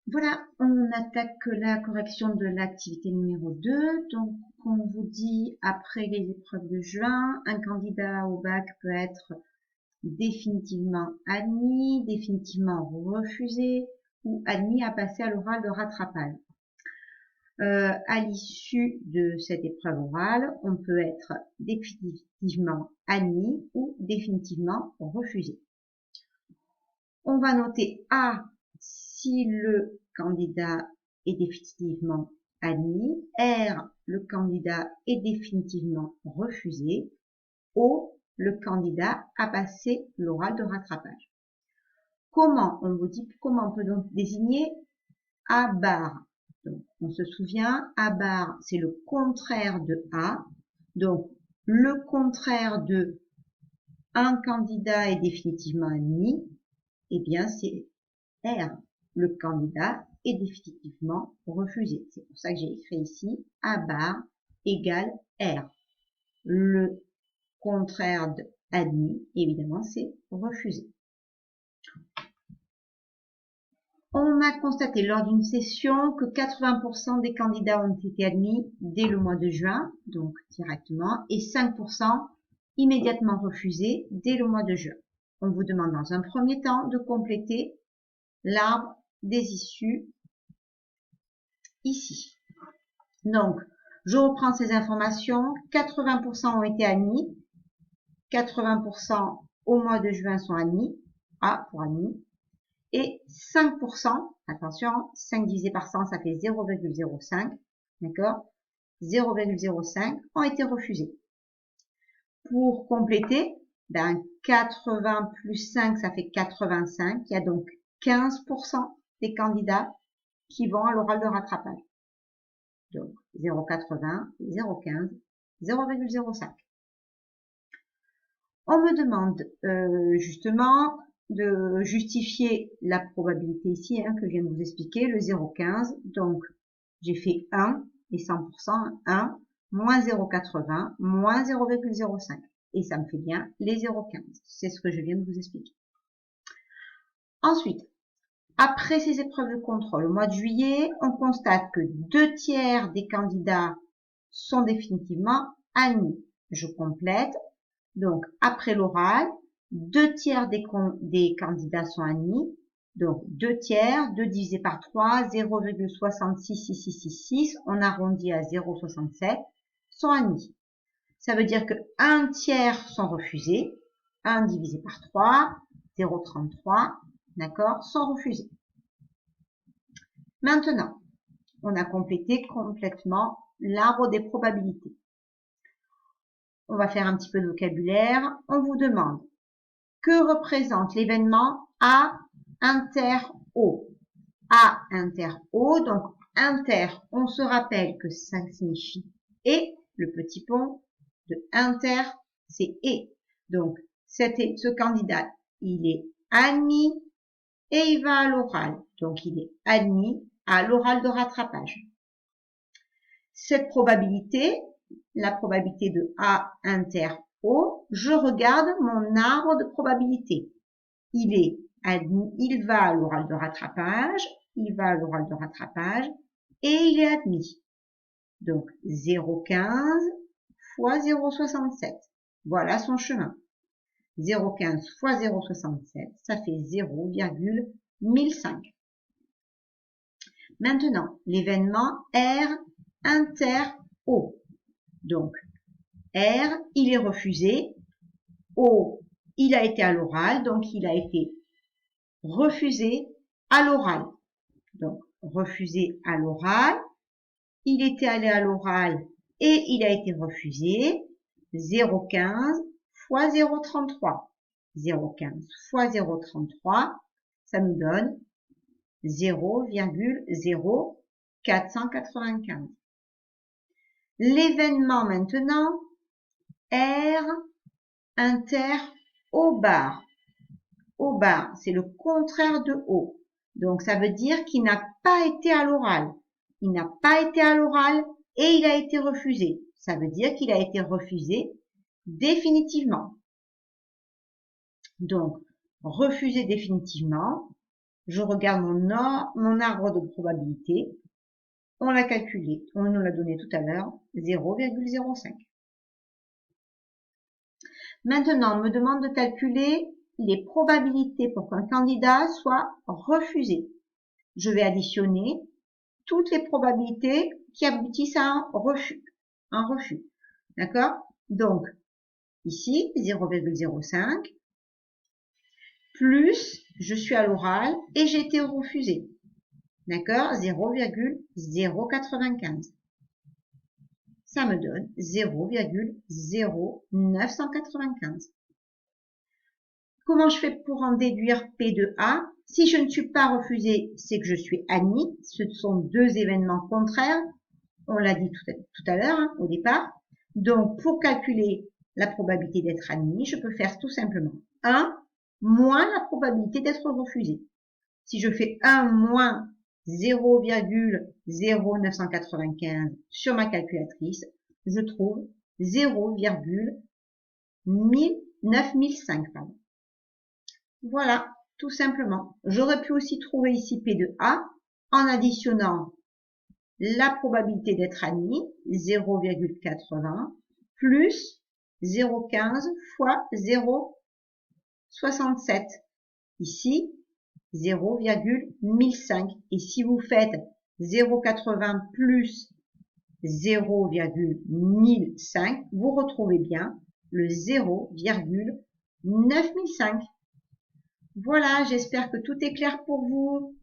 Voilà, on attaque la correction de l'activité numéro 2. Donc, on vous dit, après les épreuves de juin, un candidat au bac peut être définitivement admis, définitivement refusé ou admis à passer à l'oral de rattrapage. À l'issue de cette épreuve orale, on peut être définitivement admis ou définitivement refusé. On va noter A si le candidat est définitivement admis, R le candidat est définitivement refusé, O le candidat a passé l'oral de rattrapage. Comment on vous dit comment on peut donc désigner A bar? Donc, on se souvient, A bar c'est le contraire de A. Donc le contraire de un candidat est définitivement admis, eh bien c'est R. Le candidat est définitivement refusé. C'est pour ça que j'ai écrit ici A bar égale R. Le contraire de admis, évidemment, c'est refusé. On a constaté lors d'une session que 80% des candidats ont été admis dès le mois de juin, donc directement, et 5% immédiatement refusés dès le mois de juin. On vous demande dans un premier temps de compléter l'arbre des issues ici. Donc, je reprends ces informations. 80% ont été admis. 80% au mois de juin sont admis. A pour admis. Et 5%, attention, 5 divisé par 100, ça fait 0,05. D'accord? 0,05 ont été refusés. Pour compléter, 80 plus 5, ça fait 85. Il y a donc 15% des candidats qui vont à l'oral de rattrapage. Donc 0,80, 0,15, 0,05. On me demande justement de justifier la probabilité ici que je viens de vous expliquer, le 0,15. Donc j'ai fait 1 et 100%, 1, moins 0,80, moins 0,05. Et ça me fait bien les 0,15. C'est ce que je viens de vous expliquer. Ensuite, après ces épreuves de contrôle, au mois de juillet, on constate que 2 tiers des candidats sont définitivement admis. Je complète. Donc, après l'oral, 2 tiers des candidats sont admis. Donc, 2 tiers, 2 divisé par 3, 0,666666, on arrondit à 0,67, sont admis. Ça veut dire que 1 tiers sont refusés. 1 divisé par 3, 0,33, d'accord, sont refusés. Maintenant, on a complété complètement l'arbre des probabilités. On va faire un petit peu de vocabulaire. On vous demande que représente l'événement A inter O. A inter O, donc inter, on se rappelle que ça signifie et, le petit pont de inter, c'est et. Donc, ce candidat, il est admis et il va à l'oral. Donc, il est admis à l'oral de rattrapage. Cette probabilité, la probabilité de A inter O, je regarde mon arbre de probabilité. Il est admis, il va à l'oral de rattrapage, il va à l'oral de rattrapage et il est admis. Donc 0,15 fois 0,67. Voilà son chemin. 0,15 fois 0,67, ça fait 0,1005. Maintenant, l'événement R inter O. Donc, R, il est refusé. O, il a été à l'oral, donc il a été refusé à l'oral. Donc, refusé à l'oral. Il était allé à l'oral et il a été refusé. 0,15 fois 0,33. 0,15 fois 0,33, ça nous donne 0,0495. L'événement maintenant, R inter O bar. O bar, c'est le contraire de O. Donc ça veut dire qu'il n'a pas été à l'oral. Il n'a pas été à l'oral et il a été refusé. Ça veut dire qu'il a été refusé définitivement. Donc, refusé définitivement, Je regarde mon arbre de probabilité. On l'a calculé, on nous l'a donné tout à l'heure, 0,05. Maintenant, on me demande de calculer les probabilités pour qu'un candidat soit refusé. Je vais additionner toutes les probabilités qui aboutissent à un refus. D'accord? Donc, ici, 0,05, plus je suis à l'oral et j'ai été refusé. D'accord? 0,095. Ça me donne 0,0995. Comment je fais pour en déduire P de A? Si je ne suis pas refusé, c'est que je suis admis. Ce sont deux événements contraires. On l'a dit tout à l'heure, hein, au départ. Donc, pour calculer la probabilité d'être admis, je peux faire tout simplement 1 moins la probabilité d'être refusé. Si je fais 1 moins 0,0995 sur ma calculatrice, je trouve 0,9005. Voilà, tout simplement. J'aurais pu aussi trouver ici P de A en additionnant la probabilité d'être admis, 0,80, plus 0,15 fois 0,67. Ici, 0,1005. Et si vous faites 0,80 plus 0,1005, vous retrouvez bien le 0,9005. Voilà, j'espère que tout est clair pour vous.